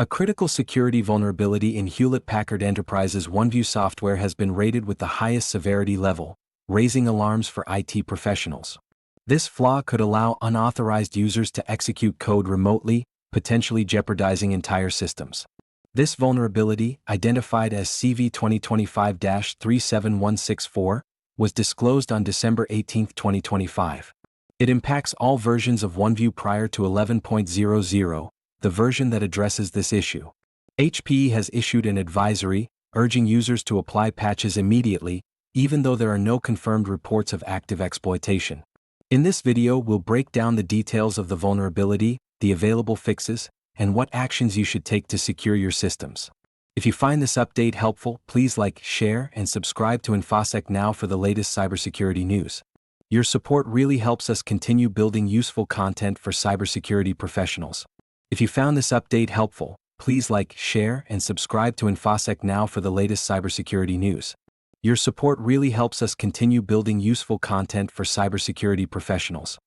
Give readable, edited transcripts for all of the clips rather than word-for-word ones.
A critical security vulnerability in Hewlett Packard Enterprise's OneView software has been rated with the highest severity level, raising alarms for IT professionals. This flaw could allow unauthorized users to execute code remotely, potentially jeopardizing entire systems. This vulnerability, identified as CV 2025-37164, was disclosed on December 18, 2025. It impacts all versions of OneView prior to 11.00, the version that addresses this issue. HPE has issued an advisory, urging users to apply patches immediately, even though there are no confirmed reports of active exploitation. In this video, we'll break down the details of the vulnerability, the available fixes, and what actions you should take to secure your systems. If you find this update helpful, please like, share, and subscribe to InfoSec Now for the latest cybersecurity news. Your support really helps us continue building useful content for cybersecurity professionals. If you found this update helpful, please like, share, and subscribe to InfoSec Now for the latest cybersecurity news. Your support really helps us continue building useful content for cybersecurity professionals.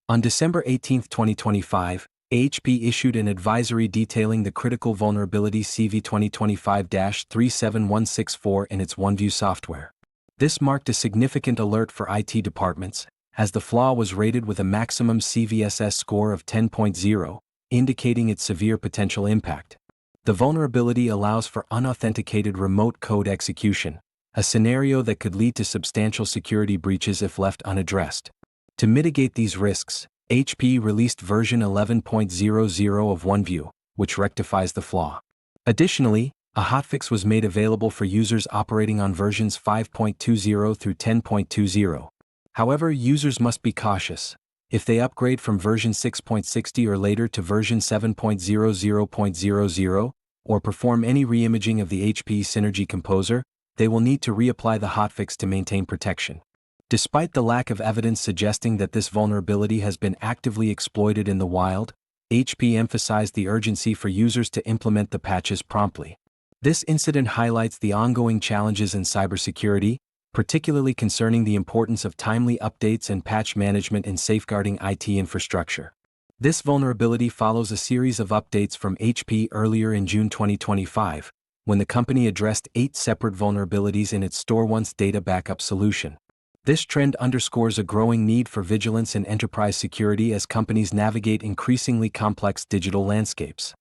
On December 18, 2025, HPE issued an advisory detailing the critical vulnerability CV 2025-37164 in its OneView software. This marked a significant alert for IT departments, as the flaw was rated with a maximum CVSS score of 10.0, indicating its severe potential impact. The vulnerability allows for unauthenticated remote code execution, a scenario that could lead to substantial security breaches if left unaddressed. To mitigate these risks, HPE released version 11.00 of OneView, which rectifies the flaw. Additionally, a hotfix was made available for users operating on versions 5.20 through 10.20. However, users must be cautious. If they upgrade from version 6.60 or later to version 7.00.00, or perform any reimaging of the HPE Synergy Composer, they will need to reapply the hotfix to maintain protection. Despite the lack of evidence suggesting that this vulnerability has been actively exploited in the wild, HPE emphasized the urgency for users to implement the patches promptly. This incident highlights the ongoing challenges in cybersecurity, particularly concerning the importance of timely updates and patch management in safeguarding IT infrastructure. This vulnerability follows a series of updates from HPE earlier in June 2025, when the company addressed 8 separate vulnerabilities in its StoreOnce data backup solution. This trend underscores a growing need for vigilance in enterprise security as companies navigate increasingly complex digital landscapes.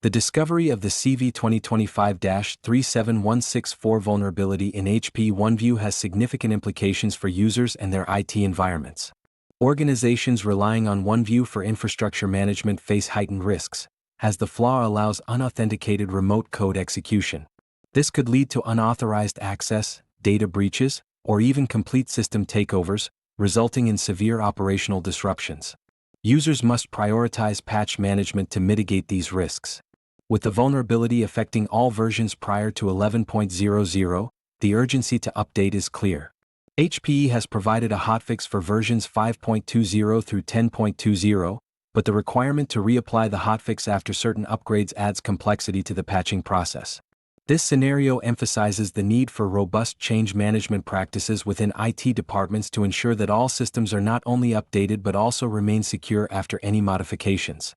The discovery of the CV 2025-37164 vulnerability in HPE OneView has significant implications for users and their IT environments. Organizations relying on OneView for infrastructure management face heightened risks, as the flaw allows unauthenticated remote code execution. This could lead to unauthorized access, data breaches, or even complete system takeovers, resulting in severe operational disruptions. Users must prioritize patch management to mitigate these risks. With the vulnerability affecting all versions prior to 11.00, the urgency to update is clear. HPE has provided a hotfix for versions 5.20 through 10.20, but the requirement to reapply the hotfix after certain upgrades adds complexity to the patching process. This scenario emphasizes the need for robust change management practices within IT departments to ensure that all systems are not only updated but also remain secure after any modifications.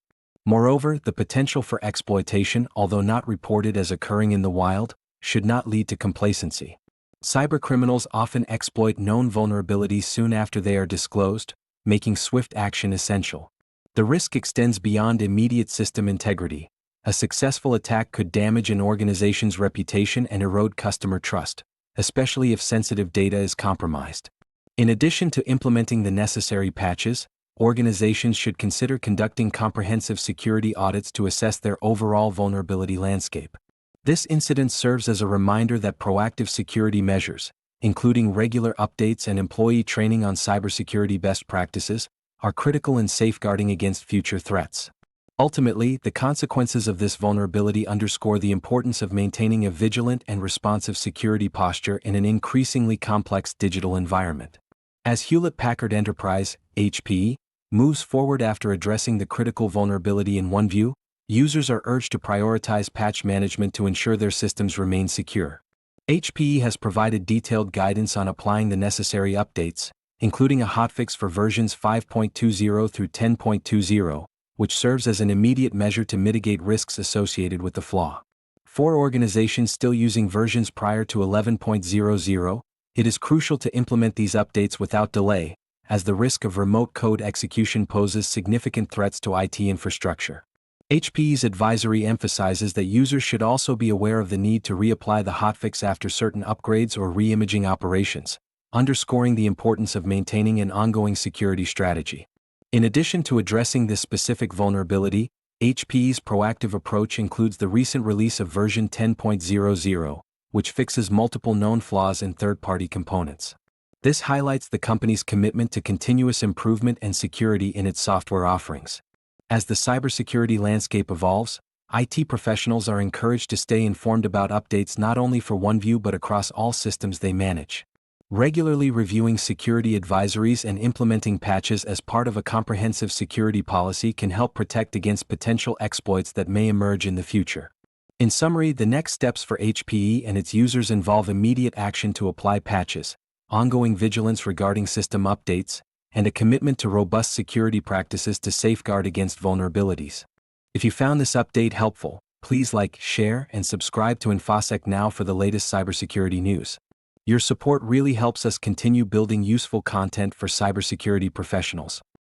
Moreover, the potential for exploitation, although not reported as occurring in the wild, should not lead to complacency. Cybercriminals often exploit known vulnerabilities soon after they are disclosed, making swift action essential. The risk extends beyond immediate system integrity. A successful attack could damage an organization's reputation and erode customer trust, especially if sensitive data is compromised. In addition to implementing the necessary patches, organizations should consider conducting comprehensive security audits to assess their overall vulnerability landscape. This incident serves as a reminder that proactive security measures, including regular updates and employee training on cybersecurity best practices, are critical in safeguarding against future threats. Ultimately, the consequences of this vulnerability underscore the importance of maintaining a vigilant and responsive security posture in an increasingly complex digital environment. As Hewlett Packard Enterprise, HPE, moves forward after addressing the critical vulnerability in OneView, users are urged to prioritize patch management to ensure their systems remain secure. HPE has provided detailed guidance on applying the necessary updates, including a hotfix for versions 5.20 through 10.20, which serves as an immediate measure to mitigate risks associated with the flaw. For organizations still using versions prior to 11.00, it is crucial to implement these updates without delay, as the risk of remote code execution poses significant threats to IT infrastructure. HPE's advisory emphasizes that users should also be aware of the need to reapply the hotfix after certain upgrades or re-imaging operations, underscoring the importance of maintaining an ongoing security strategy. In addition to addressing this specific vulnerability, HPE's proactive approach includes the recent release of version 10.00, which fixes multiple known flaws in third-party components. This highlights the company's commitment to continuous improvement and security in its software offerings. As the cybersecurity landscape evolves, IT professionals are encouraged to stay informed about updates not only for OneView but across all systems they manage. Regularly reviewing security advisories and implementing patches as part of a comprehensive security policy can help protect against potential exploits that may emerge in the future. In summary, the next steps for HPE and its users involve immediate action to apply patches, ongoing vigilance regarding system updates, and a commitment to robust security practices to safeguard against vulnerabilities. If you found this update helpful, please like, share, and subscribe to InfoSec Now for the latest cybersecurity news. Your support really helps us continue building useful content for cybersecurity professionals.